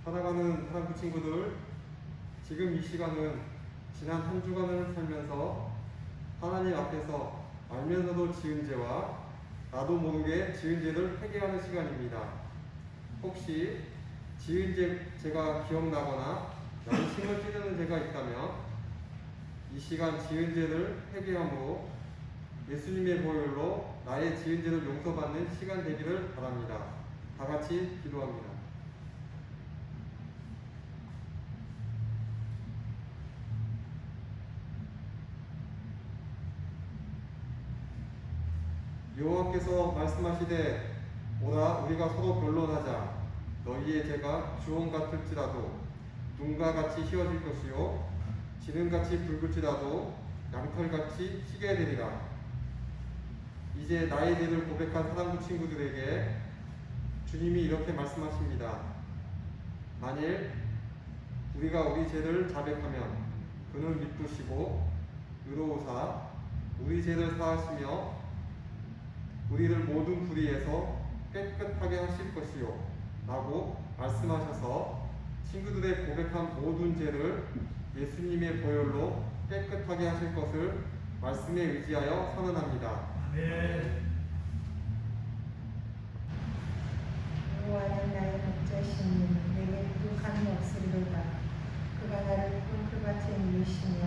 사랑하는 사랑꾼 친구들, 지금 이 시간은 지난 한 주간을 살면서 하나님 앞에서 알면서도 지은 죄와 나도 모르게 지은 죄를 회개하는 시간입니다. 혹시 지은 죄가 기억나거나 양심을 찌르는 죄가 있다면 이 시간 지은 죄를 회개함으로 예수님의 보혈로 나의 지은 죄를 용서받는 시간 되기를 바랍니다. 다 같이 기도합니다. 여호와께서 말씀하시되 오라 우리가 서로 변론하자. 너희의 죄가 주홍 같을지라도 눈과 같이 희어질 것이요 지능같이 붉을지라도 양털같이 희게 되리라. 이제 나의 죄를 고백한 사랑꾼 친구들에게 주님이 이렇게 말씀하십니다. 만일 우리가 우리 죄를 자백하면 그는 미쁘시고 의로우사 우리 죄를 사하시며 우리를 모든 불의에서 깨끗하게 하실 것이요 라고 말씀하셔서 친구들의 고백한 모든 죄를 예수님의 보혈로 깨끗하게 하실 것을 말씀에 의지하여 선언합니다. 아멘. 여호와는 나의 목자시니 내게 부족함이 없으리로다. 그가 나를 꿀풀밭에 누이시며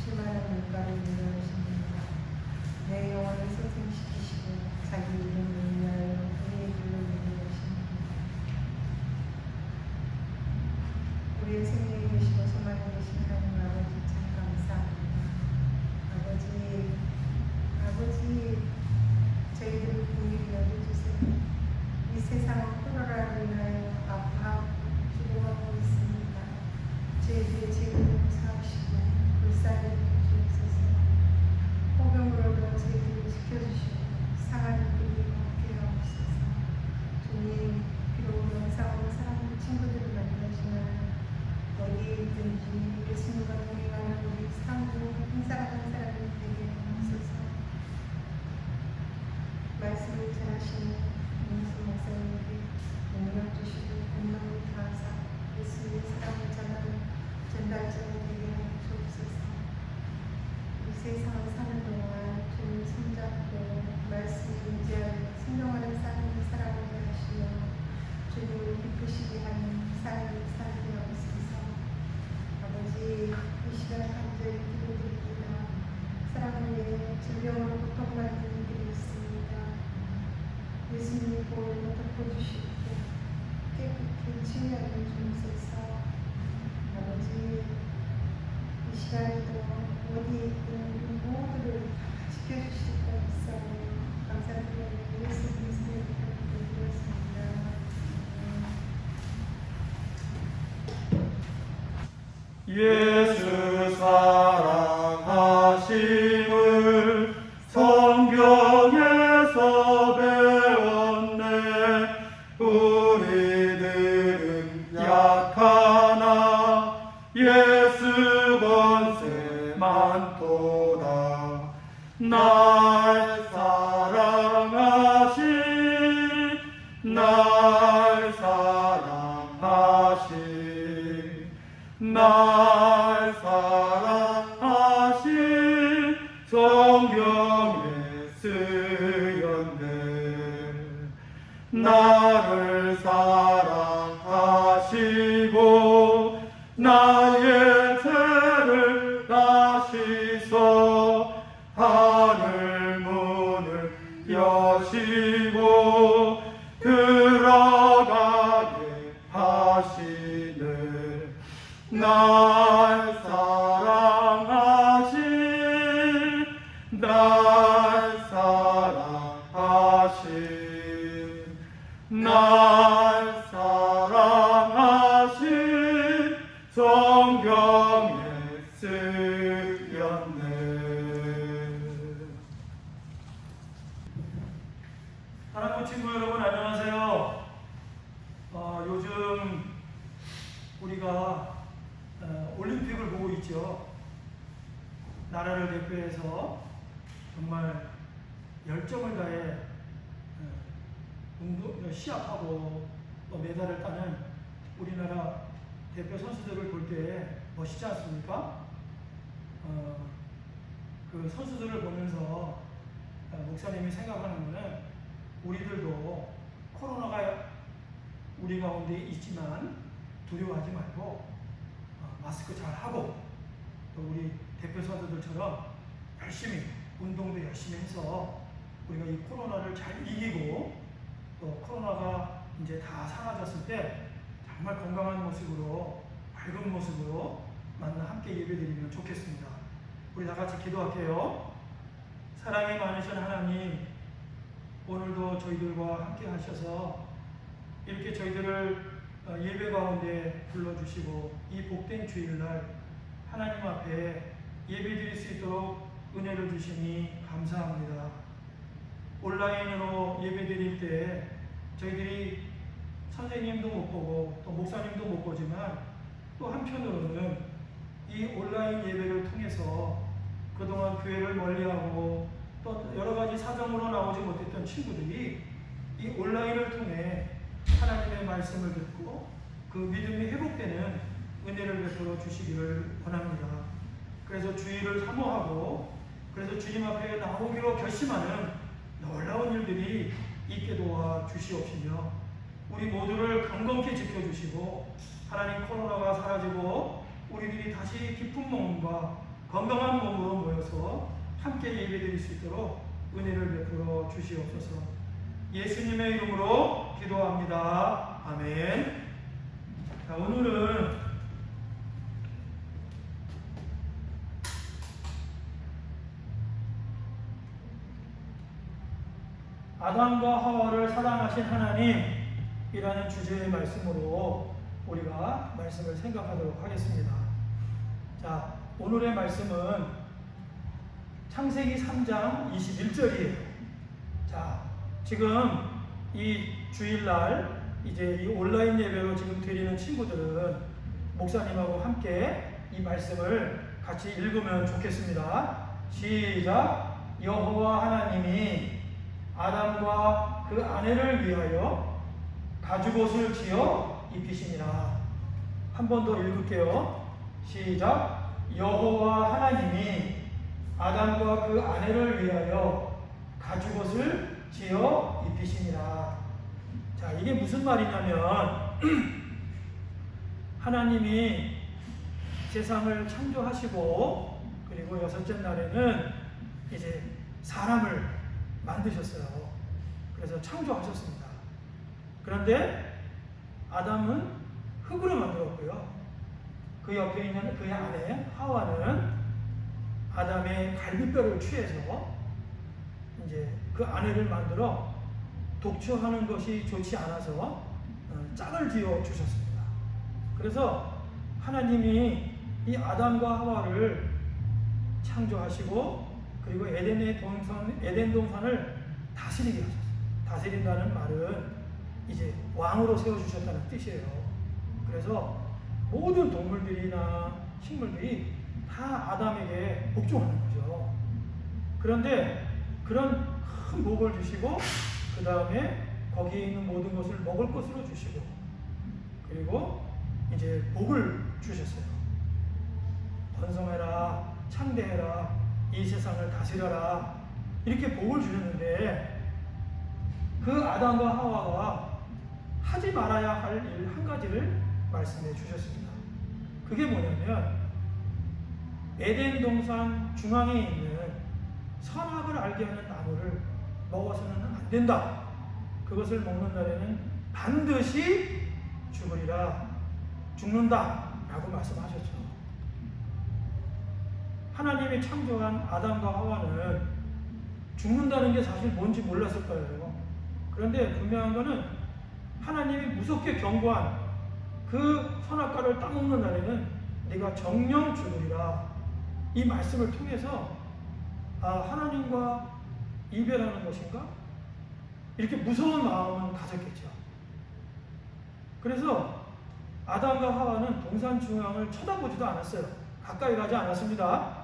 수많은 물가를 누려주십니다. 내 영혼을 소생시키시고 자기 이름을 위하여 우리의 길을 누려주십니다. 우리의 생명이 되시고 소망이 되신 하나님 아버지 참 감사합니다. 아버지 저희들을 긍휼히 여겨주세요. 이 세상은 코로나로 인하여 아파하고 죽어가고 있습니다. 저희들의 죄를 용서하시고 불쌍히 주옵소서. 폭염으로도 저희들을 지켜주시고 상하는 길이 걷게 하옵소서. 주님, 비록 영상으로 사랑하는 친구들을 만나지만 어디에 있든지 예수님과 동행하는 우리 상주 한 사람 한 사람이 되게 하옵소서. 말씀을 잘하시는 민수 목사님에게 능력 주시고 공명을 다하사 예수님의 사랑을 전하는 전달자가 되게 하여 주옵소서. 이 세상을 사는 동안 주님 손잡고 말씀을 의지하여 순종하는 삶을 살아가게 하시며 주님을 기쁘시게 하는 삶을 살게 하옵소서. 아버지, 이 시간 간절히 기도드립니다. 사랑하는 질병으로 고통받는 이들이 있습니다. 예수님의 보혈로 덮어주시고 깨끗히 치유하여 주옵소서. 아버지, 이 시간에도 어디에 있든 모두를 지켜주실 것 있어요. 감사드리며 예수님의 이름으로 기도드렸습니다. 예수 사랑하심을 성경에서 배웠네. 우리들은 약하나 예수 권세 많도다. 날 사랑하신 날 사랑하신 성경에 쓰였네. 나를 사랑하시고 나의 죄를 다시서 하늘 문을 여시고 들어가게 하시네. 날 사랑하신 성경에 쓰였네. 사랑하는 친구 여러분, 안녕하세요. 요즘 우리가 올림픽을 보고 있죠. 나라를 대표해서 정말 열정을 다해 시합하고 또 메달을 따는 우리나라 대표 선수들을 볼 때 멋있지 않습니까? 그 선수들을 보면서 목사님이 생각하는 것은 우리들도 코로나가 우리 가운데 있지만 두려워하지 말고 마스크 잘 하고 또 우리 대표 선수들처럼 열심히 운동도 열심히 해서 우리가 이 코로나를 잘 이기고 또 코로나가 이제 다 사라졌을 때 정말 건강한 모습으로 밝은 모습으로 만나 함께 예배드리면 좋겠습니다. 우리 다 같이 기도할게요. 사랑이 많으신 하나님, 오늘도 저희들과 함께 하셔서 이렇게 저희들을 예배 가운데 불러주시고 이 복된 주일날 하나님 앞에 예배드릴 수 있도록 은혜를 주시니 감사합니다. 온라인으로 예배드릴 때 저희들이 선생님도 못 보고 또 목사님도 못 보지만 또 한편으로는 이 온라인 예배를 통해서 그동안 교회를 멀리하고 또 여러 가지 사정으로 나오지 못했던 친구들이 이 온라인을 통해 하나님의 말씀을 듣고 그 믿음이 회복되는 은혜를 베풀어 주시기를 원합니다. 그래서 주의를 사모하고 그래서 주님 앞에 나오기로 결심하는 놀라운 일들이 있게 도와 주시옵시며 우리 모두를 강건케 지켜주시고 하나님 코로나가 사라지고 우리들이 다시 기쁜 몸과 건강한 몸으로 모여서 함께 예배드릴 수 있도록 은혜를 베풀어 주시옵소서. 예수님의 이름으로 기도합니다. 아멘. 자, 오늘은 아담과 하와를 사랑하신 하나님이라는 주제의 말씀으로 우리가 말씀을 생각하도록 하겠습니다. 자, 오늘의 말씀은 창세기 3장 21절이에요. 자, 지금 이 주일날 이제 이 온라인 예배로 지금 드리는 친구들은 목사님하고 함께 이 말씀을 같이 읽으면 좋겠습니다. 시작. 여호와 하나님이 아담과 그 아내를 위하여 가죽옷을 지어 입히시니라. 한 번 더 읽을게요. 시작. 여호와 하나님이 아담과 그 아내를 위하여 가죽옷을 지어 입히시니라. 자, 이게 무슨 말이냐면 하나님이 세상을 창조하시고 그리고 여섯째 날에는 이제 사람을 만드셨어요. 그래서 창조하셨습니다. 그런데 아담은 흙으로 만들었고요. 그 옆에 있는 그의 아내 하와는 아담의 갈비뼈를 취해서 이제 그 아내를 만들어 독처하는 것이 좋지 않아서 짝을 지어 주셨습니다. 그래서 하나님이 이 아담과 하와를 창조하시고 그리고 에덴 동산을 다스리게 하셨어요. 다스린다는 말은 이제 왕으로 세워주셨다는 뜻이에요. 그래서 모든 동물들이나 식물들이 다 아담에게 복종하는 거죠. 그런데 그런 큰 복을 주시고 그 다음에 거기에 있는 모든 것을 먹을 것으로 주시고 그리고 이제 복을 주셨어요. 번성해라, 창대해라, 이 세상을 다스려라 이렇게 복을 주셨는데 그 아담과 하와가 하지 말아야 할 일 한 가지를 말씀해 주셨습니다. 그게 뭐냐면 에덴 동산 중앙에 있는 선악을 알게 하는 나무를 먹어서는 안 된다. 그것을 먹는 날에는 반드시 죽으리라, 죽는다 라고 말씀하셨죠. 하나님이 창조한 아담과 하와는 죽는다는 게 사실 뭔지 몰랐을 거예요. 그런데 분명한 것은 하나님이 무섭게 경고한 그 선악과를 따먹는 날에는 네가 정령 죽으리라, 이 말씀을 통해서 하나님과 이별하는 것인가? 이렇게 무서운 마음은 가졌겠죠. 그래서 아담과 하와는 동산 중앙을 쳐다보지도 않았어요. 가까이 가지 않았습니다.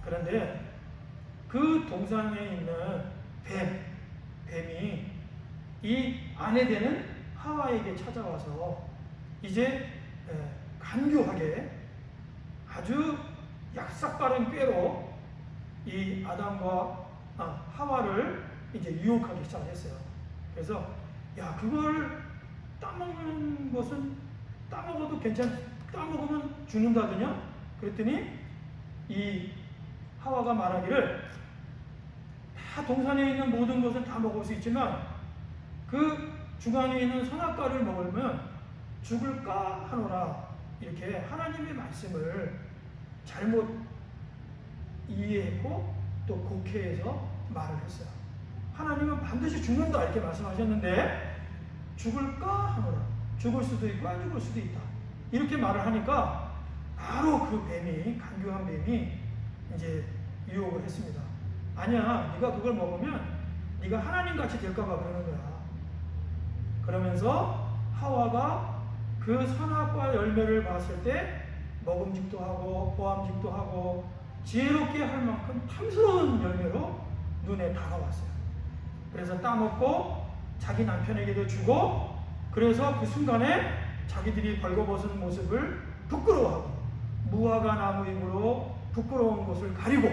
그런데 그 동산에 있는 뱀이 이 아내 되는 하와에게 찾아와서 이제 간교하게 아주 약삭빠른 꾀로 이 아담과 하와를 이제 유혹하기 시작했어요. 그래서 야, 그걸 따먹는 것은 따먹어도 따먹으면 죽는다더냐? 그랬더니 이 하와가 말하기를 다 동산에 있는 모든 것은 다 먹을 수 있지만 그 중앙에 있는 선악과를 먹으면 죽을까 하노라. 이렇게 하나님의 말씀을 잘못 이해했고 또 곡해해서 말을 했어요. 하나님은 반드시 죽는다 이렇게 말씀하셨는데 죽을까 하노라. 죽을 수도 있고 안 죽을 수도 있다. 이렇게 말을 하니까 바로 그 뱀이, 간교한 뱀이 이제 유혹을 했습니다. 아니야, 네가 그걸 먹으면 네가 하나님같이 될까봐 그러는 거야. 그러면서 하와가 그 선악과 열매를 봤을 때 먹음직도 하고 보암직도 하고 지혜롭게 할 만큼 탐스러운 열매로 눈에 다가왔어요. 그래서 따먹고 자기 남편에게도 주고, 그래서 그 순간에 자기들이 벌거벗은 모습을 부끄러워하고 무화과 나무 잎으로 부끄러운 곳을 가리고,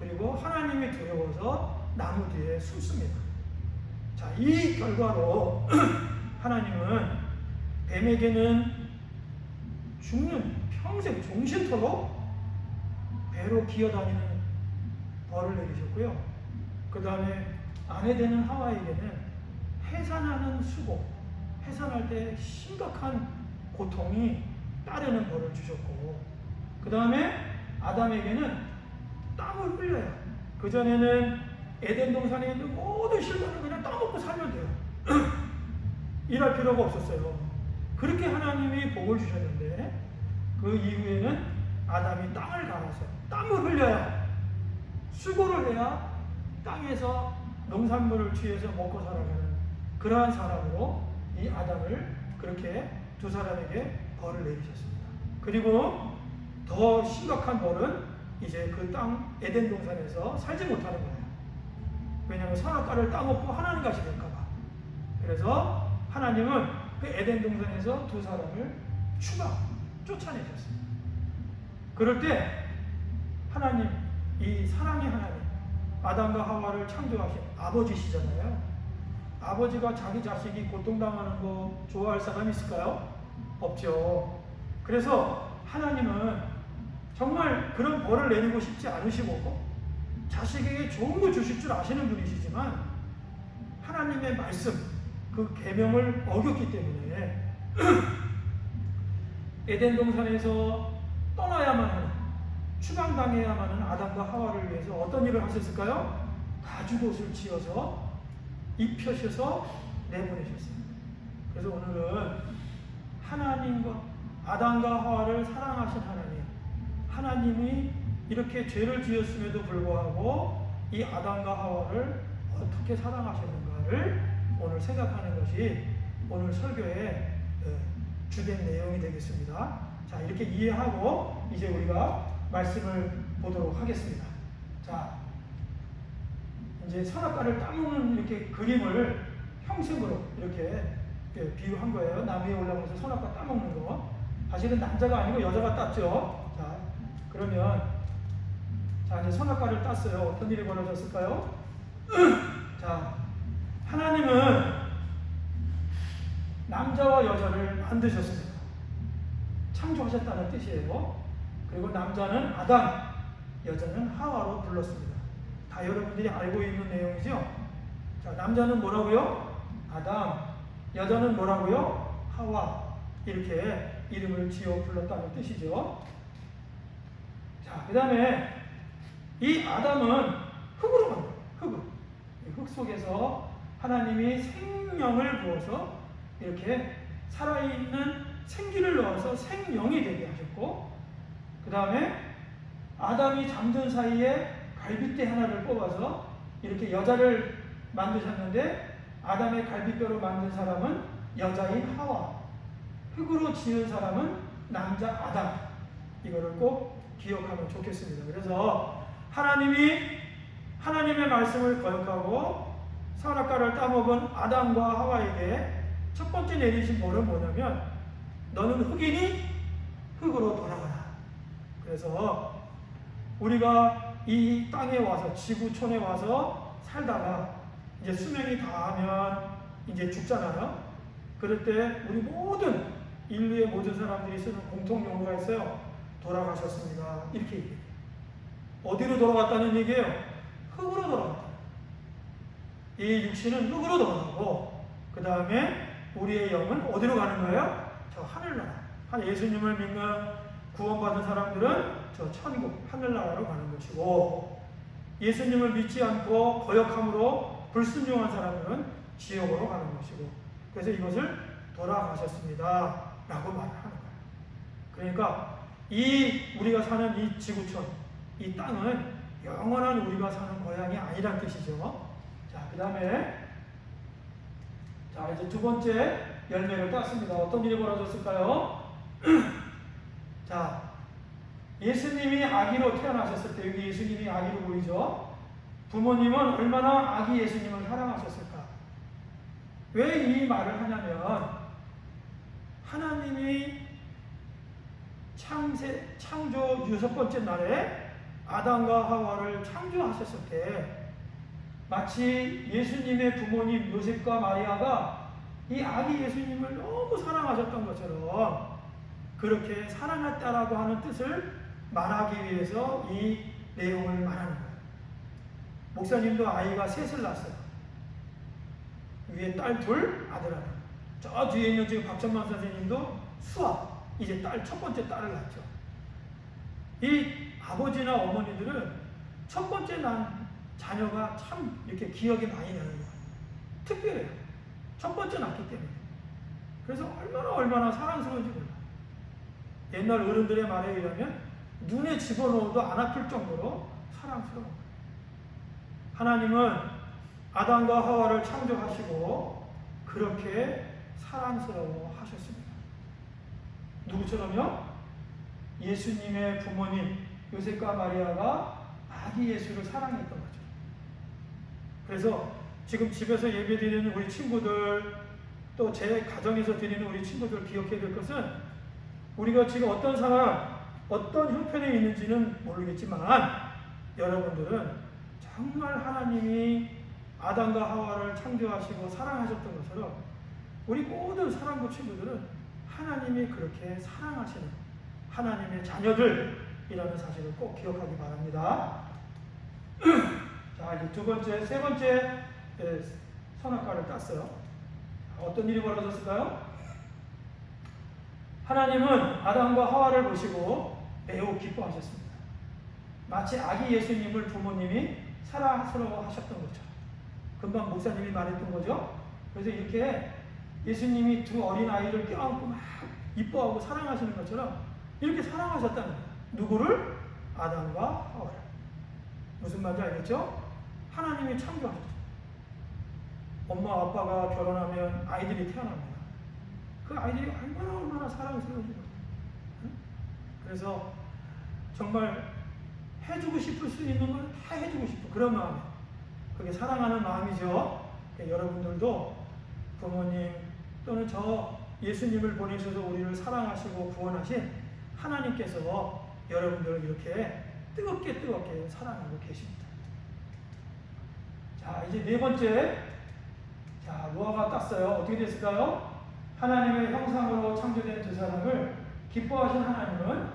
그리고 하나님이 두려워서 나무 뒤에 숨습니다. 자, 이 결과로 하나님은 뱀에게는 죽는 평생 종신토록 배로 기어다니는 벌을 내리셨고요. 그 다음에 아내 되는 하와에게는 해산하는 수고, 해산할 때 심각한 고통이 따르는 벌을 주셨고, 그 다음에 아담에게는 땀을 흘려요. 그전에는 에덴 동산에 있는 모든 실과를 그냥 따먹고 살면 돼요. 일할 필요가 없었어요. 그렇게 하나님이 복을 주셨는데 그 이후에는 아담이 땅을 갈아서 땀을 흘려야, 수고를 해야 땅에서 농산물을 취해서 먹고 살아가는 그러한 사람으로 이 아담을 그렇게 두 사람에게 벌을 내리셨습니다. 그리고 더 심각한 벌은 이제 그 땅 에덴 동산에서 살지 못하는 거예요. 왜냐하면 선악과를 따먹고 하나님같이 될까봐. 그래서 하나님은 그 에덴 동산에서 두 사람을 쫓아내셨습니다. 그럴 때 하나님, 이 사랑의 하나님, 아담과 하와를 창조하신 아버지시잖아요. 아버지가 자기 자식이 고통당하는 거 좋아할 사람이 있을까요? 없죠. 그래서 하나님은 정말 그런 벌을 내리고 싶지 않으시고 자식에게 좋은 거 주실 줄 아시는 분이시지만 하나님의 말씀, 그 계명을 어겼기 때문에 에덴 동산에서 떠나야만 하는, 추방당해야만 하는 아담과 하와를 위해서 어떤 일을 하셨을까요? 가죽옷을 지어서 입혀셔서 내보내셨어요. 그래서 오늘은 하나님과 아담과 하와를 사랑하신 하나님이 이렇게 죄를 지었음에도 불구하고 이 아담과 하와를 어떻게 사랑하셨는가를 오늘 생각하는 것이 오늘 설교의 주된 내용이 되겠습니다. 자, 이렇게 이해하고 이제 우리가 말씀을 보도록 하겠습니다. 자, 이제 선악과를 따먹는 이렇게 그림을 형식으로 이렇게 비유한 거예요. 나무 위에 올라가서 선악과 따먹는 거. 사실은 남자가 아니고 여자가 땄죠. 자, 그러면 자, 이제 선악과를 땄어요. 어떤 일이 벌어졌을까요? 자, 하나님은 남자와 여자를 만드셨습니다. 창조하셨다는 뜻이에요. 그리고 남자는 아담, 여자는 하와로 불렀습니다. 다 여러분들이 알고 있는 내용이죠? 자, 남자는 뭐라고요? 아담, 여자는 뭐라고요? 하와. 이렇게 이름을 지어 불렀다는 뜻이죠. 자, 그 다음에 이 아담은 흙으로 만들어요. 흙 속에서 하나님이 생명을 부어서 이렇게 살아있는 생기를 넣어서 생명이 되게 하셨고, 그 다음에 아담이 잠든 사이에 갈빗대 하나를 뽑아서 이렇게 여자를 만드셨는데, 아담의 갈빗뼈로 만든 사람은 여자인 하와, 흙으로 지은 사람은 남자 아담. 이거를 꼭 기억하면 좋겠습니다. 그래서 하나님이 하나님의 말씀을 거역하고 선악과를 따먹은 아담과 하와에게 첫 번째 내리신 벌은 뭐냐면 너는 흙이니 흙으로 돌아가라. 그래서 우리가 이 땅에 와서 지구촌에 와서 살다가 이제 수명이 다하면 이제 죽잖아요. 그럴 때 우리 모든 인류의 모든 사람들이 쓰는 공통 용어가 있어요. 돌아가셨습니다. 이렇게 얘기해요. 어디로 돌아갔다는 얘기예요? 흙으로 돌아갔다. 이 육신은 흙으로 돌아가고 그 다음에 우리의 영은 어디로 가는 거예요? 저 하늘나라. 예수님을 믿는 구원받은 사람들은 저 천국 하늘나라로 가는 것이고 예수님을 믿지 않고 거역함으로 불순종한 사람들은 지옥으로 가는 것이고 그래서 이것을 돌아가셨습니다 라고 말을 하는 거예요. 그러니까 이 우리가 사는 이 지구촌 이 땅은 영원한 우리가 사는 고향이 아니란 뜻이죠. 자, 그 다음에 자 이제 두 번째 열매를 땄습니다. 어떤 일이 벌어졌을까요? 자, 예수님이 아기로 태어나셨을 때 여기 예수님이 아기로 보이죠? 부모님은 얼마나 아기 예수님을 사랑하셨을까? 왜 이 말을 하냐면 하나님이 창조 6번째 날에 아담과 하와를 창조하셨을 때 마치 예수님의 부모님 요셉과 마리아가 이 아기 예수님을 너무 사랑하셨던 것처럼 그렇게 사랑했다라고 하는 뜻을 말하기 위해서 이 내용을 말하는 거예요. 목사님도 아이가 셋을 낳았어요. 위에 딸 둘, 아들 하나. 저 뒤에 있는 지금 박정만 선생님도 수아, 이제 첫 번째 딸을 낳죠. 이 아버지나 어머니들은 첫 번째 난 자녀가 참 이렇게 기억에 많이 나는 거예요. 특별해요. 첫 번째 낳기 때문에. 그래서 얼마나 사랑스러운지 몰라요. 옛날 어른들의 말에 의하면 눈에 집어넣어도 안 아플 정도로 사랑스러운 거예요. 하나님은 아담과 하와를 창조하시고 그렇게 사랑스러워 하셨습니다. 누구처럼요? 예수님의 부모님 요셉과 마리아가 아기 예수를 사랑했던 거죠. 그래서 지금 집에서 예배 드리는 우리 친구들 또 제 가정에서 드리는 우리 친구들 기억해야 될 것은 우리가 지금 어떤 상황 어떤 형편에 있는지는 모르겠지만 여러분들은 정말 하나님이 아담과 하와를 창조하시고 사랑하셨던 것처럼 우리 모든 사랑부 친구들은 하나님이 그렇게 사랑하시는 하나님의 자녀들이라는 사실을 꼭 기억하기 바랍니다. 자, 이제 세 번째 선악과를 땄어요. 어떤 일이 벌어졌을까요? 하나님은 아담과 하와를 보시고 매우 기뻐하셨습니다. 마치 아기 예수님을 부모님이 사랑스러워 하셨던 것처럼. 금방 목사님이 말했던 거죠. 그래서 이렇게 예수님이 두 어린 아이를 껴안고 막 이뻐하고 사랑하시는 것처럼 이렇게 사랑하셨다는 거예요. 누구를? 아담과 하와를. 무슨 말인지 알겠죠? 하나님이 창조하셨죠. 엄마 아빠가 결혼하면 아이들이 태어납니다. 그 아이들이 얼마나 사랑스러운지 몰라요. 그래서 정말 해주고 싶을 수 있는 건 다 해주고 싶어. 그런 마음이. 그게 사랑하는 마음이죠. 여러분들도 부모님 또는 저 예수님을 보내셔서 우리를 사랑하시고 구원하신 하나님께서 여러분들을 이렇게 뜨겁게 사랑하고 계십니다. 자, 이제 네 번째. 자, 노아가 땄어요. 어떻게 됐을까요? 하나님의 형상으로 창조된 두 사람을 기뻐하신 하나님은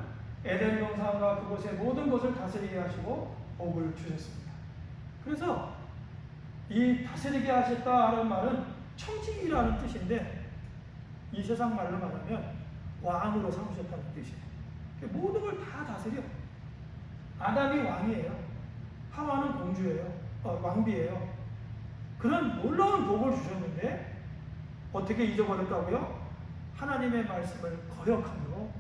에덴 동산과 그곳의 모든 것을 다스리게 하시고 복을 주셨습니다. 그래서 이 다스리게 하셨다는 말은 청지기라는 뜻인데 이 세상 말로 말하면 왕으로 삼으셨다는 뜻이에요. 모든 걸 다 다스려. 아담이 왕이에요. 하와는 공주예요. 왕비예요. 그런 놀라운 복을 주셨는데 어떻게 잊어버렸다고요? 하나님의 말씀을 거역함으로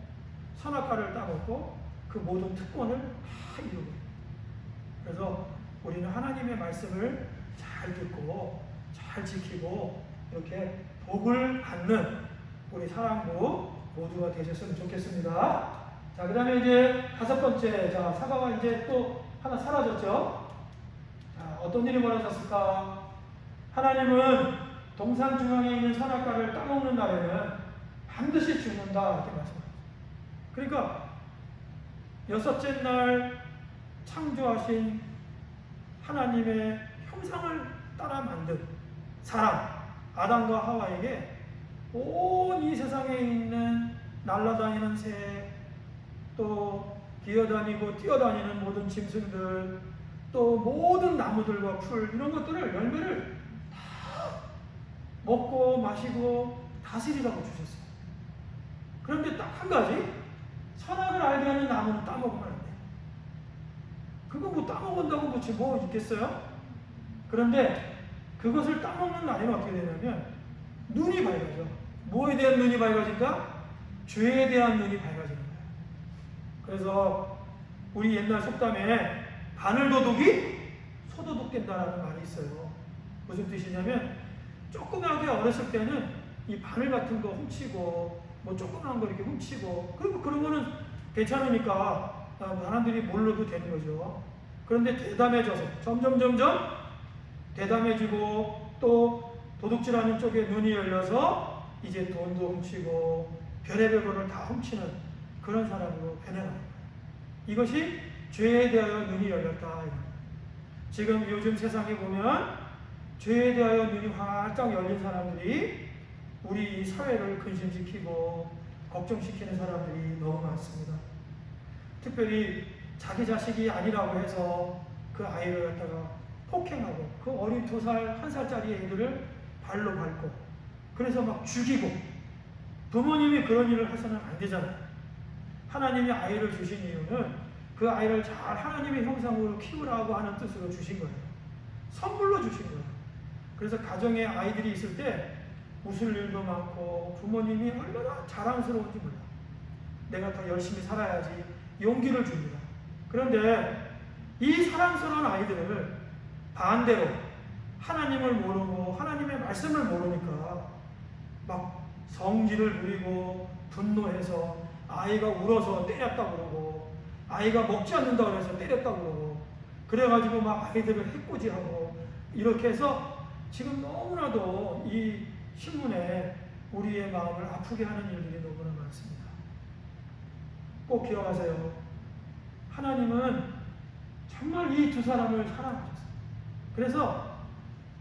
선악과를 따먹고 그 모든 특권을 다 잃어버려요. 그래서 우리는 하나님의 말씀을 잘 듣고 잘 지키고 이렇게 복을 받는 우리 사랑부 모두가 되셨으면 좋겠습니다. 자, 그 다음에 이제 다섯 번째. 자, 사과가 이제 또 하나 사라졌죠. 자, 어떤 일이 벌어졌을까? 하나님은 동산 중앙에 있는 선악과를 따먹는 날에는 반드시 죽는다 이렇게 말씀하셨어요. 그러니까 여섯째 날 창조하신 하나님의 형상을 따라 만든 사람 아담과 하와에게 온 이 세상에 있는 날아다니는 새, 또 기어다니고 뛰어다니는 모든 짐승들, 또 모든 나무들과 풀 이런 것들을 열매를 다 먹고 마시고 다스리라고 주셨어요. 그런데 딱 한 가지, 선악을 알게 하는 나무는 따먹으면 안 돼요. 그거 뭐 따먹은다고 뭐 있겠어요? 그런데 그것을 따먹는 날에는 어떻게 되냐면 눈이 밝아져. 뭐에 대한 눈이 밝아진다? 죄에 대한 눈이 밝아지는 거예요. 그래서 우리 옛날 속담에 바늘도둑이 소도둑된다라는 말이 있어요. 무슨 뜻이냐면 조그맣게 어렸을 때는 이 바늘 같은 거 훔치고 뭐 조그만 거 이렇게 훔치고 그리고 그런 거는 괜찮으니까 사람들이 몰라도 되는 거죠. 그런데 대담해져서 점점 대담해지고 또 도둑질하는 쪽에 눈이 열려서 이제 돈도 훔치고 별의별 거를 다 훔치는 그런 사람으로 변해가는 거예요. 이것이 죄에 대하여 눈이 열렸다. 지금 요즘 세상에 보면 죄에 대하여 눈이 활짝 열린 사람들이 우리 사회를 근심시키고 걱정시키는 사람들이 너무 많습니다. 특별히 자기 자식이 아니라고 해서 그 아이를 갖다가 폭행하고 그 어린 2살, 1살짜리 애들을 발로 밟고 그래서 막 죽이고 부모님이 그런 일을 해서는 안 되잖아요. 하나님이 아이를 주신 이유는 그 아이를 잘 하나님의 형상으로 키우라고 하는 뜻으로 주신 거예요. 선물로 주신 거예요. 그래서 가정에 아이들이 있을 때 웃을 일도 많고 부모님이 얼마나 자랑스러운지 몰라. 내가 더 열심히 살아야지 용기를 줍니다. 그런데 이 사랑스러운 아이들을 반대로 하나님을 모르고 하나님의 말씀을 모르니까 막 성질을 부리고 분노해서 아이가 울어서 때렸다고 그러고 아이가 먹지 않는다고 해서 때렸다고 그러고 그래가지고 막 아이들을 해코지하고 이렇게 해서 지금 너무나도 이 신문에 우리의 마음을 아프게 하는 일들이 너무나 많습니다. 꼭 기억하세요. 하나님은 정말 이 2사람을 사랑하셨어요. 그래서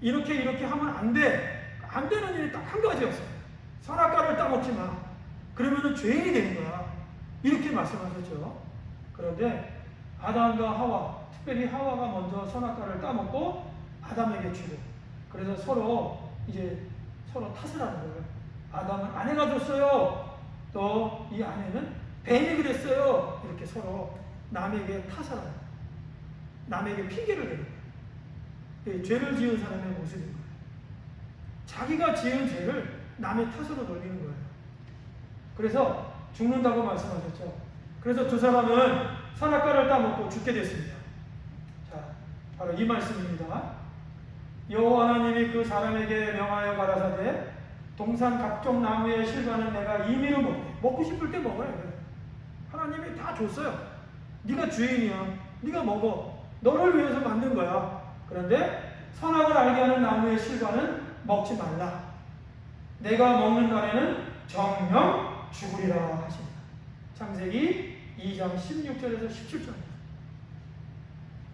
이렇게 하면 안 돼. 안 되는 일이 딱 한 가지였어요. 선악과를 따먹지 마. 그러면은 죄인이 되는 거야. 이렇게 말씀하셨죠. 그런데 아담과 하와, 특별히 하와가 먼저 선악과를 따먹고 아담에게 주고 그래서 서로 탓을 하는 거예요. 아담은 아내가 줬어요. 또 이 아내는 뱀이 그랬어요. 이렇게 서로 남에게 탓을 하는 거예요. 남에게 핑계를 대는 거예요. 죄를 지은 사람의 모습인 거예요. 자기가 지은 죄를 남의 탓으로 돌리는 거예요. 그래서 죽는다고 말씀하셨죠. 그래서 2사람은 선악과를 따먹고 죽게 됐습니다. 자, 바로 이 말씀입니다. 여호와 하나님이 그 사람에게 명하여 가라사대 동산 각종 나무의 실과는 내가 임의로 먹고 싶을 때 먹어야 돼. 하나님이 다 줬어요. 네가 주인이야. 네가 먹어. 너를 위해서 만든 거야. 그런데 선악을 알게 하는 나무의 실과는 먹지 말라. 내가 먹는 날에는 정령 죽으리라 하십니다. 창세기 2장 16절에서 17절입니다.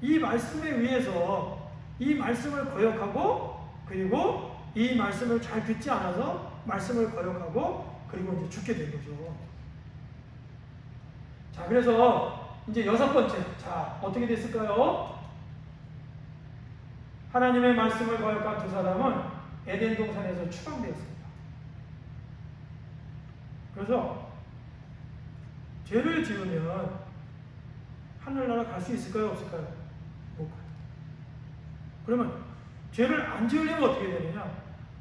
이 말씀에 의해서 이 말씀을 거역하고 그리고 이 말씀을 잘 듣지 않아서 말씀을 거역하고 그리고 이제 죽게 된 거죠. 자, 그래서 이제 6번째. 자, 어떻게 됐을까요? 하나님의 말씀을 거역한 2사람은 에덴 동산에서 추방되었습니다. 그래서 죄를 지으면 하늘나라 갈 수 있을까요? 없을까요? 못 가요. 그러면 죄를 안 지으려면 어떻게 되느냐?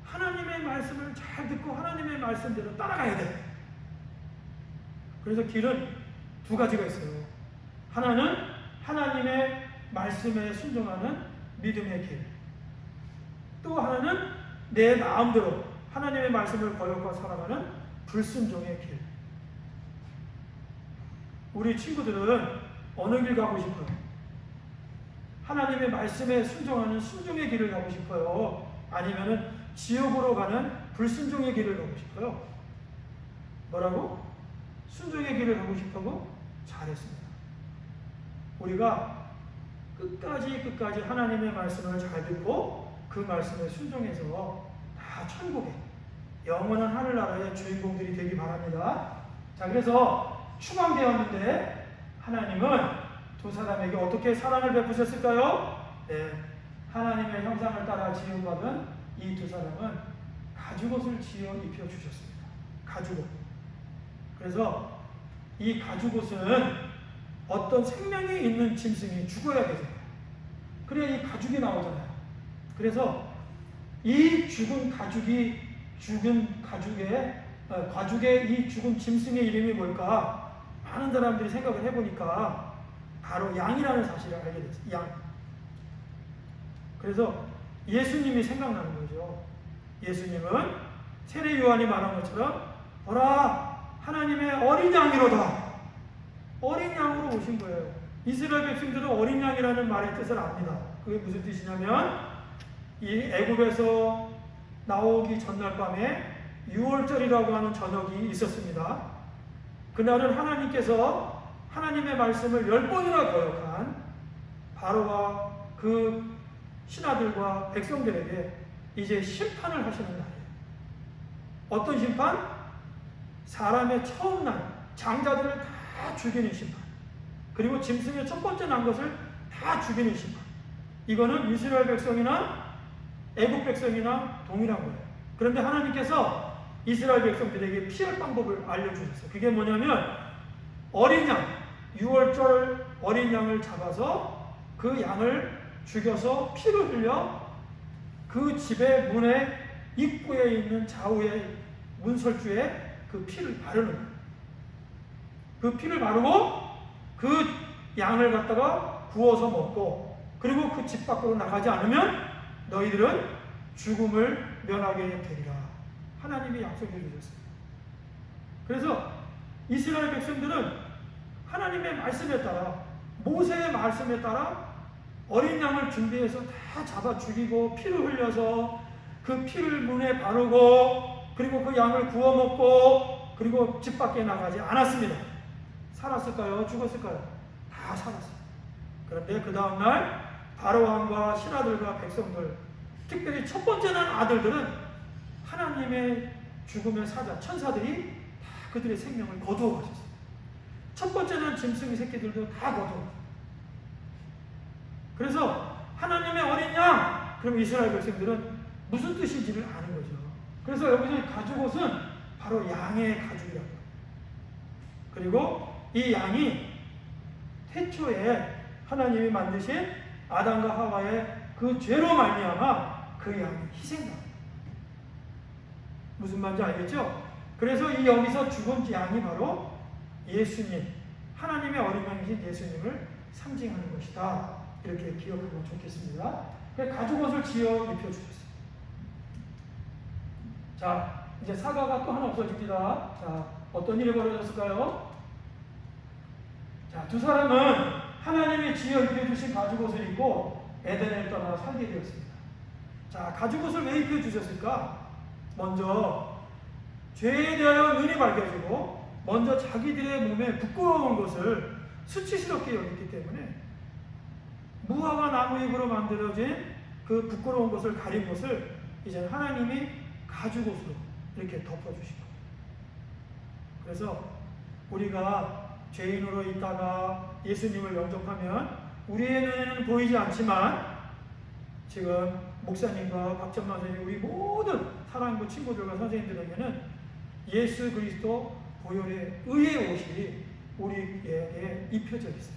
하나님의 말씀을 잘 듣고 하나님의 말씀대로 따라가야 돼. 그래서 길은 2가지가 있어요. 하나는 하나님의 말씀에 순종하는 믿음의 길. 또 하나는 내 마음대로 하나님의 말씀을 거역하고 살아가는 불순종의 길. 우리 친구들은 어느 길 가고 싶어요? 하나님의 말씀에 순종하는 순종의 길을 가고 싶어요? 아니면은 지옥으로 가는 불순종의 길을 가고 싶어요? 뭐라고? 순종의 길을 가고 싶다고? 잘했습니다. 우리가 끝까지 하나님의 말씀을 잘 듣고 그 말씀에 순종해서 다 천국에 영원한 하늘나라의 주인공들이 되기 바랍니다. 자, 그래서 추방되었는데 하나님은 두 사람에게 어떻게 사랑을 베푸셨을까요? 네, 하나님의 형상을 따라 지음받은 이 두 사람은 가죽옷을 지어 입혀주셨습니다. 가죽옷. 그래서 이 가죽옷은 어떤 생명이 있는 짐승이 죽어야 되잖아요. 그래야 이 가죽이 나오잖아요. 그래서 이 죽은 가죽의 이 죽은 짐승의 이름이 뭘까? 많은 사람들이 생각을 해보니까 바로 양이라는 사실을 알게 됐어요. 양. 그래서 예수님이 생각나는 거죠. 예수님은 세례 요한이 말한 것처럼 보라 하나님의 어린 양이로다. 어린 양으로 오신 거예요. 이스라엘 백성들은 어린 양이라는 말의 뜻을 압니다. 그게 무슨 뜻이냐면 이 애굽에서 나오기 전날 밤에 6월절이라고 하는 저녁이 있었습니다. 그날은 하나님께서 하나님의 말씀을 10번이나 거역한 바로와 그 신하들과 백성들에게 이제 심판을 하시는 날이에요. 어떤 심판? 사람의 처음 난 장자들을 다 죽이는 심판. 그리고 짐승의 첫 번째 난 것을 다 죽이는 심판. 이거는 이스라엘 백성이나 애국 백성이나 동일한 거예요. 그런데 하나님께서 이스라엘 백성들에게 피할 방법을 알려주셨어요. 그게 뭐냐면 어린 양, 6월절 어린 양을 잡아서 그 양을 죽여서 피를 흘려 그 집의 문에 입구에 있는 좌우의 문설주에 그 피를 바르는 거예요. 그 피를 바르고 그 양을 갖다가 구워서 먹고 그리고 그 집 밖으로 나가지 않으면 너희들은 죽음을 면하게 되리라. 하나님이 약속해 주셨어요. 그래서 이스라엘 백성들은 하나님의 말씀에 따라 모세의 말씀에 따라 어린 양을 준비해서 다 잡아 죽이고 피를 흘려서 그 피를 문에 바르고 그리고 그 양을 구워 먹고 그리고 집 밖에 나가지 않았습니다. 살았을까요? 죽었을까요? 다 살았어요. 그런데 그 다음날 바로왕과 신하들과 백성들, 특별히 첫 번째 난 아들들은 하나님의 죽음의 사자, 천사들이 다 그들의 생명을 거두어 가셨어요. 첫 번째 난 짐승의 새끼들도 다 거두어 가셨어요. 그래서 하나님의 어린 양, 그럼 이스라엘 백성들은 무슨 뜻인지를 아는 거죠. 그래서 여기서 가죽옷은 바로 양의 가죽이라고 해요. 그리고 이 양이 태초에 하나님이 만드신 아담과 하와의 그 죄로 말미암아 그 양이 희생당합니다. 무슨 말인지 알겠죠? 그래서 이 여기서 죽은 양이 바로 예수님, 하나님의 어린 양이신 예수님을 상징하는 것이다. 이렇게 기억하면 좋겠습니다. 가죽옷을 지어 입혀주셨어요. 자, 이제 사과가 또 하나 없어집니다. 자, 어떤 일이 벌어졌을까요? 자, 두 사람은 하나님이 지어 입혀주신 가죽옷을 입고 에덴을 떠나 살게 되었습니다. 자, 가죽옷을 왜 입혀주셨을까? 먼저 죄에 대하여 눈이 밝혀지고 먼저 자기들의 몸에 부끄러운 것을 수치스럽게 여겼기 때문에 무화과 나무잎으로 만들어진 그 부끄러운 것을 가린 것을 이제 하나님이 가죽옷으로 이렇게 덮어주신 겁니다. 그래서 우리가 죄인으로 있다가 예수님을 영접하면 우리의 눈에는 보이지 않지만 지금 목사님과 박정만 선생님, 우리 모든 사랑하는 친구들과 선생님들에게는 예수 그리스도 보혈의 의의 옷이 우리에게 입혀져 있어요.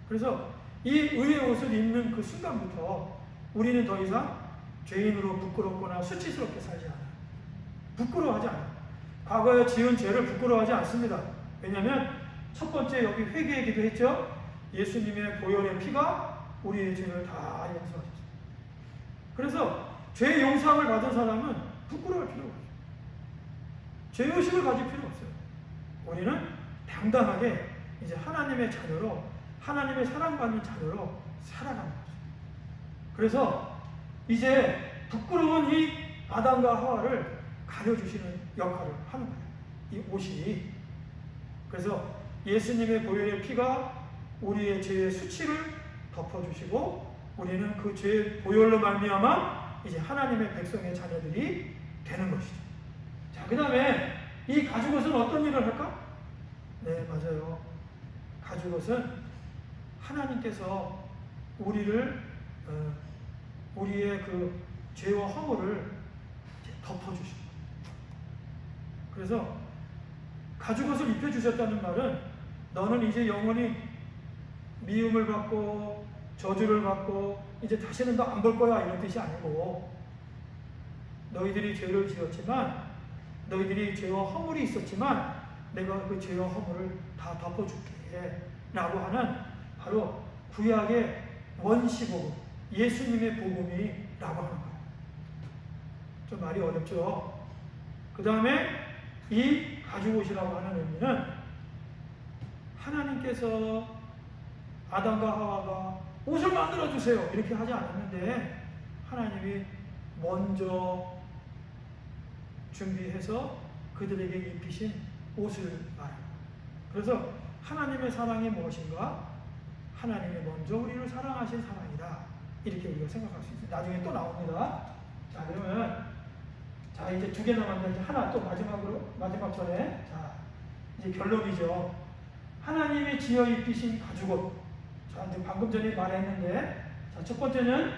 그래서 이 의의 옷을 입는 그 순간부터 우리는 더 이상 죄인으로 부끄럽거나 수치스럽게 살지 않아요. 부끄러워하지 않아요. 과거에 지은 죄를 부끄러워하지 않습니다. 왜냐하면 첫 번째 여기 회개하기도 했죠. 예수님의 보혈의 피가 우리의 죄를 다 용서하셨어요. 그래서 죄 용서함을 받은 사람은 부끄러워할 필요가 없어요. 죄의식을 가질 필요 없어요. 우리는 당당하게 이제 하나님의 자녀로, 하나님의 사랑받는 자녀로 살아가는 거죠. 그래서 이제 부끄러운 이 아담과 하와를 가려주시는 역할을 하는 거예요. 이 옷이. 그래서 예수님의 보혈의 피가 우리의 죄의 수치를 덮어주시고 우리는 그 죄의 보혈로 말미암아 이제 하나님의 백성의 자녀들이 되는 것이죠. 자, 그 다음에 이 가죽옷은 어떤 일을 할까? 네, 맞아요. 가죽옷은 하나님께서 우리를 우리의 그 죄와 허물을 덮어주십니다. 그래서 가죽옷을 입혀주셨다는 말은 너는 이제 영원히 미움을 받고 저주를 받고 이제 다시는 너 안 볼 거야 이런 뜻이 아니고 너희들이 죄를 지었지만 너희들이 죄와 허물이 있었지만 내가 그 죄와 허물을 다 덮어줄게 라고 하는 바로 구약의 원시복음 예수님의 복음이라고 하는 거예요. 좀 말이 어렵죠. 그 다음에 이 가죽옷이라고 하는 의미는 하나님께서 아담과 하와가 옷을 만들어주세요 이렇게 하지 않았는데 하나님이 먼저 준비해서 그들에게 입히신 옷을 말합니다. 그래서 하나님의 사랑이 무엇인가? 하나님이 먼저 우리를 사랑하신 사랑이다 이렇게 우리가 생각할 수 있어요. 나중에 또 나옵니다. 자, 그러면 자 이제 2개 남았는데 하나 또 마지막 전에 자 이제 결론이죠. 하나님이 지어 입히신 가죽옷. 자 이제 방금 전에 말했는데 자, 첫 번째는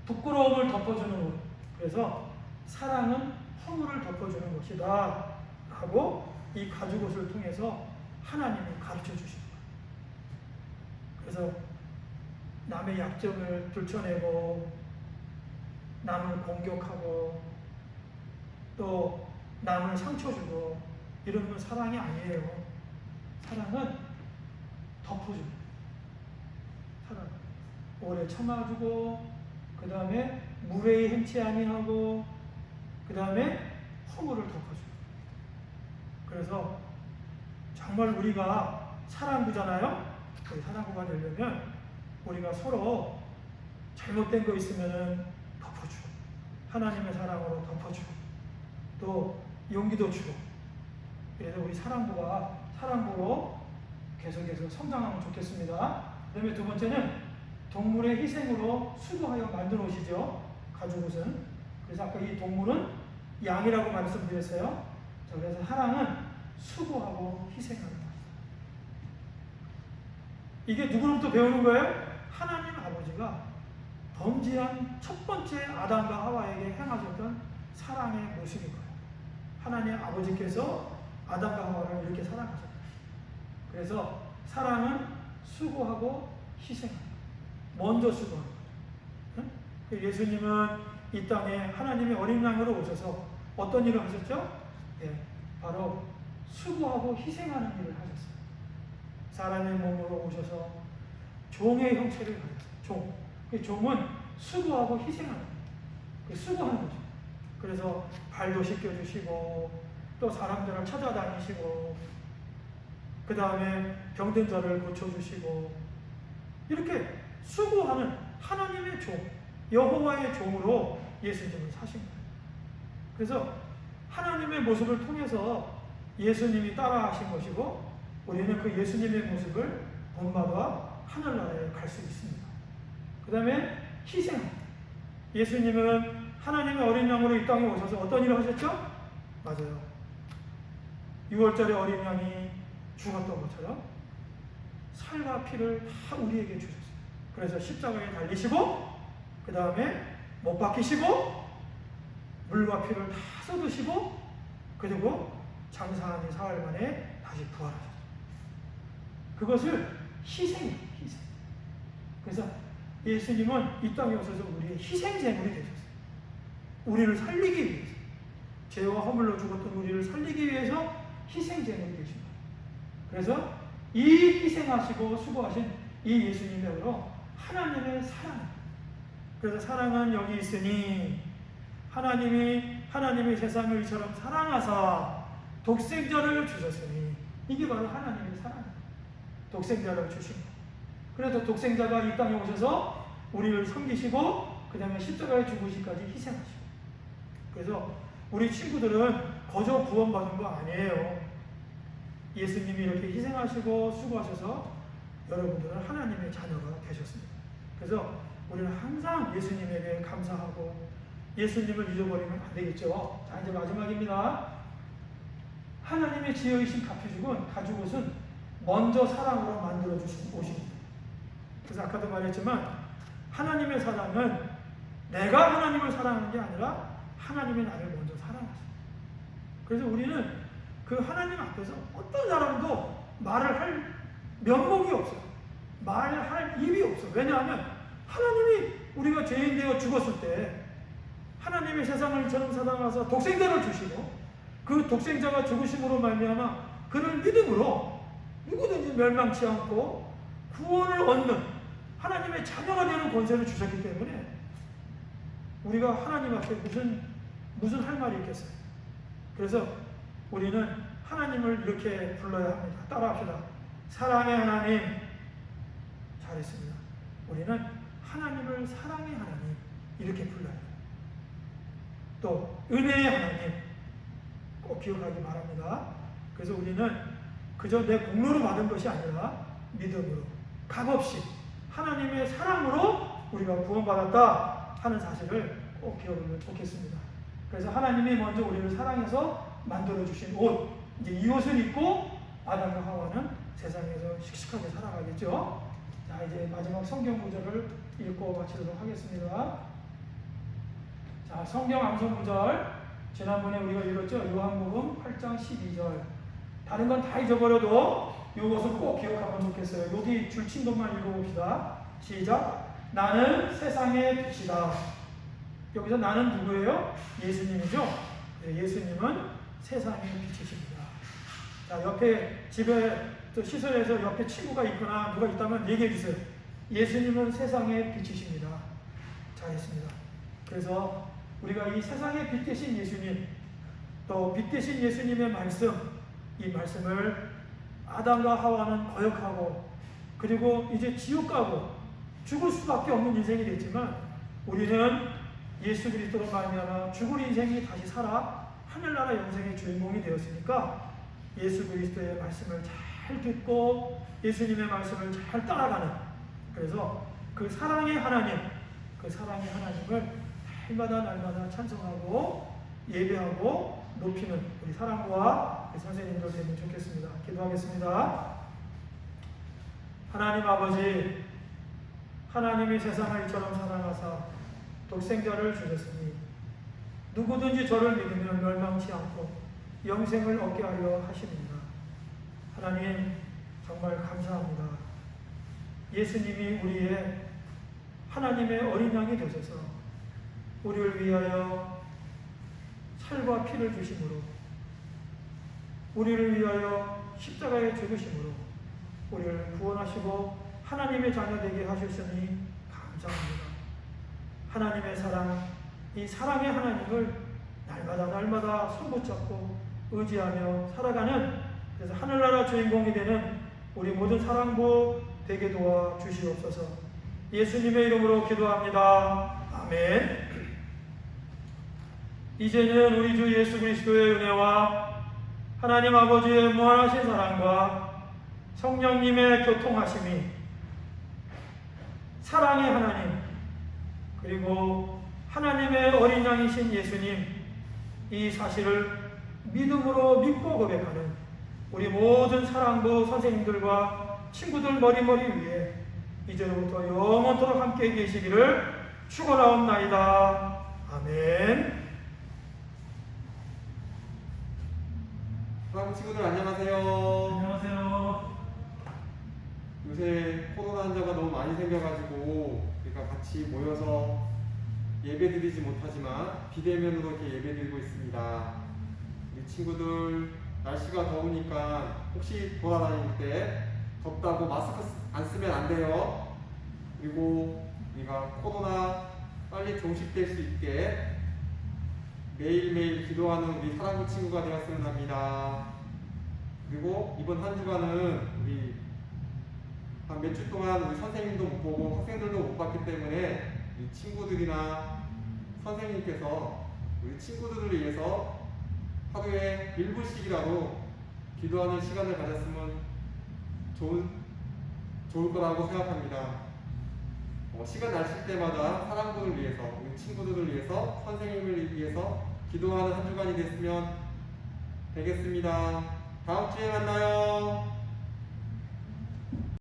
부끄러움을 덮어주는 옷. 그래서 사랑은 허물을 덮어주는 것이다 라고 이 가죽옷을 통해서 하나님이 가르쳐 주신 거예요. 그래서 남의 약점을 들춰내고 남을 공격하고 또 남을 상처 주고 이런 건 사랑이 아니에요. 사랑은 덮어주는 사랑. 오래 참아주고 그 다음에 무례히 행치 아니하고 그 다음에 허물을 덮어주고. 그래서 정말 우리가 사랑구잖아요. 그 사랑구가 되려면 우리가 서로 잘못된 거 있으면은 덮어주고 하나님의 사랑으로 덮어주고 또 용기도 주고 그래서 우리 사랑구로 계속해서 성장하면 좋겠습니다. 그 다음에 두 번째는 동물의 희생으로 수고하여 만든 옷이죠. 가죽옷은. 그래서 아까 이 동물은 양이라고 말씀드렸어요. 자, 그래서 사랑은 수고하고 희생하는 것이다. 이게 누구로부터 배우는 거예요? 하나님 아버지가 범죄한 첫 번째 아담과 하와에게 행하셨던 사랑의 모습인 거예요. 하나님 아버지께서 아담과 하와를 이렇게 사랑하셨다. 그래서 사랑은 수고하고 희생하는 거예요. 먼저 수고하는 거예요. 응? 예수님은 이 땅에 하나님의 어린 양으로 오셔서 어떤 일을 하셨죠? 네, 바로 수고하고 희생하는 일을 하셨어요. 사람의 몸으로 오셔서 종의 형체를 가졌어요. 종. 그 종은 수고하고 희생하는 거예요. 수고하는 거죠. 그래서 발도 씻겨주시고 또 사람들을 찾아다니시고 그 다음에 병든 자를 고쳐주시고 이렇게 수고하는 하나님의 종, 여호와의 종으로 예수님은 사신 거예요. 그래서 하나님의 모습을 통해서 예수님이 따라하신 것이고 우리는 그 예수님의 모습을 본받아 하늘나라에 갈 수 있습니다. 그 다음에 희생. 예수님은 하나님의 어린 양으로 이 땅에 오셔서 어떤 일을 하셨죠? 맞아요. 6월절에 어린 양이 죽었던 것처럼 살과 피를 다 우리에게 주셨어요. 그래서 십자가에 달리시고 그 다음에 못 박히시고 물과 피를 다 쏟으시고 그리고 장사한 사흘 만에 다시 부활하셨어요. 그것을 희생이에요. 희생. 그래서 예수님은 이 땅에 오셔서 우리의 희생제물이 되셨어요. 우리를 살리기 위해서 죄와 허물로 죽었던 우리를 살리기 위해서 희생제물이 되신 거예요. 그래서 이 희생하시고 수고하신 이 예수님으로 하나님의 사랑. 그래서 사랑은 여기 있으니 하나님이 세상을 이처럼 사랑하사 독생자를 주셨으니 이게 바로 하나님의 사랑입니다. 독생자를 주신 것. 그래서 독생자가 이 땅에 오셔서 우리를 섬기시고 그 다음에 십자가에 죽으시기까지 희생하시고 그래서 우리 친구들은 거저 구원받은 거 아니에요. 예수님이 이렇게 희생하시고 수고하셔서 여러분들은 하나님의 자녀가 되셨습니다. 그래서 우리는 항상 예수님에게 감사하고 예수님을 잊어버리면 안 되겠죠. 자, 이제 마지막입니다. 하나님의 지혜이신 가죽옷은 먼저 사랑으로 만들어주신 옷입니다. 그래서 아까도 말했지만 하나님의 사랑은 내가 하나님을 사랑하는 게 아니라 하나님이 나를 먼저 사랑하십니다. 그래서 우리는 그 하나님 앞에서 어떤 사람도 말을 할 면목이 없어요. 말할 입이 없어요. 왜냐하면 하나님이 우리가 죄인 되어 죽었을 때 하나님의 세상을 이처럼 사랑하사 독생자를 주시고 그 독생자가 죽으심으로 말미암아 그를 믿음으로 누구든지 멸망치 않고 구원을 얻는 하나님의 자녀가 되는 권세를 주셨기 때문에 우리가 하나님 앞에 무슨 할 말이 있겠어요. 그래서 우리는 하나님을 이렇게 불러야 합니다. 따라합시다. 사랑의 하나님. 잘했습니다. 우리는 하나님을 사랑의 하나님 이렇게 불러야 해요. 또 은혜의 하나님 꼭 기억하기 바랍니다. 그래서 우리는 그저 내 공로로 받은 것이 아니라 믿음으로 값없이 하나님의 사랑으로 우리가 구원받았다 하는 사실을 꼭 기억하면 좋겠습니다. 그래서 하나님이 먼저 우리를 사랑해서 만들어주신 옷, 이제 이 옷을 입고 아담과 하와는 세상에서 씩씩하게 살아가겠죠. 자, 이제 마지막 성경 구절을 읽고 마치도록 하겠습니다. 자, 성경 암송 구절 지난번에 우리가 읽었죠. 요한복음 8장 12절. 다른 건 다 잊어버려도 이것을 꼭 기억하면 좋겠어요. 여기 줄친 것만 읽어봅시다. 시작. 나는 세상의 빛이다. 여기서 나는 누구예요? 예수님이죠. 네, 예수님은 세상의 빛이십니다. 자, 옆에 집에 또 시설에서 옆에 친구가 있거나 누가 있다면 얘기해 주세요. 예수님은 세상의 빛이십니다. 잘했습니다. 그래서 우리가 이 세상의 빛 대신 예수님, 또 빛 대신 예수님의 말씀, 이 말씀을 아담과 하와는 거역하고 그리고 이제 지옥 가고 죽을 수밖에 없는 인생이 됐지만 우리는 예수 그리스도로 말미암아 죽을 인생이 다시 살아 하늘나라 영생의 주인공이 되었으니까 예수 그리스도의 말씀을 잘 듣고 예수님의 말씀을 잘 따라가는, 그래서 그 사랑의 하나님, 그 사랑의 하나님을 날마다 찬송하고 예배하고 높이는 우리 사랑과 우리 선생님들 되면 좋겠습니다. 기도하겠습니다. 하나님 아버지, 하나님이 세상을 이처럼 사랑하사 독생자를 주셨으니 누구든지 저를 믿으면 멸망치 않고 영생을 얻게 하려 하십니다. 하나님 정말 감사합니다. 예수님이 우리의 하나님의 어린 양이 되셔서 우리를 위하여 살과 피를 주심으로, 우리를 위하여 십자가에 죽으심으로 우리를 구원하시고 하나님의 자녀 되게 하셨으니 감사합니다. 하나님의 사랑, 이 사랑의 하나님을 날마다 손붙잡고 의지하며 살아가는, 그래서 하늘나라 주인공이 되는 우리 모든 사랑부 되게 도와 주시옵소서. 예수님의 이름으로 기도합니다. 아멘. 이제는 우리 주 예수 그리스도의 은혜와 하나님 아버지의 무한하신 사랑과 성령님의 교통하심이, 사랑의 하나님, 그리고 하나님의 어린 양이신 예수님, 이 사실을 믿음으로 믿고 고백하는 우리 모든 사랑부 선생님들과 친구들 머리머리 위에 이제부터 영원토록 함께 계시기를 축원하옵나이다. 아멘. 사랑하는 친구들 안녕하세요. 안녕하세요. 요새 코로나 환자가 너무 많이 생겨가지고 우리가 같이 모여서 예배드리지 못하지만 비대면으로 이렇게 예배드리고 있습니다. 우리 친구들 날씨가 더우니까 혹시 돌아다닐 때 덥다고 마스크 안 쓰면 안 돼요. 그리고 우리가 코로나 빨리 종식될 수 있게 매일매일 기도하는 우리 사랑부 친구가 되었으면 합니다. 그리고 이번 한 주간은 우리 한 몇 주 동안 우리 선생님도 못 보고 학생들도 못 봤기 때문에 우리 친구들이나 선생님께서 우리 친구들을 위해서 하루에 1분씩이라도 기도하는 시간을 가졌으면 좋을 거라고 생각합니다. 시간 나실 때마다 사람들을 위해서, 우리 친구들을 위해서, 선생님을 위해서 기도하는 한 주간이 됐으면 되겠습니다. 다음 주에 만나요.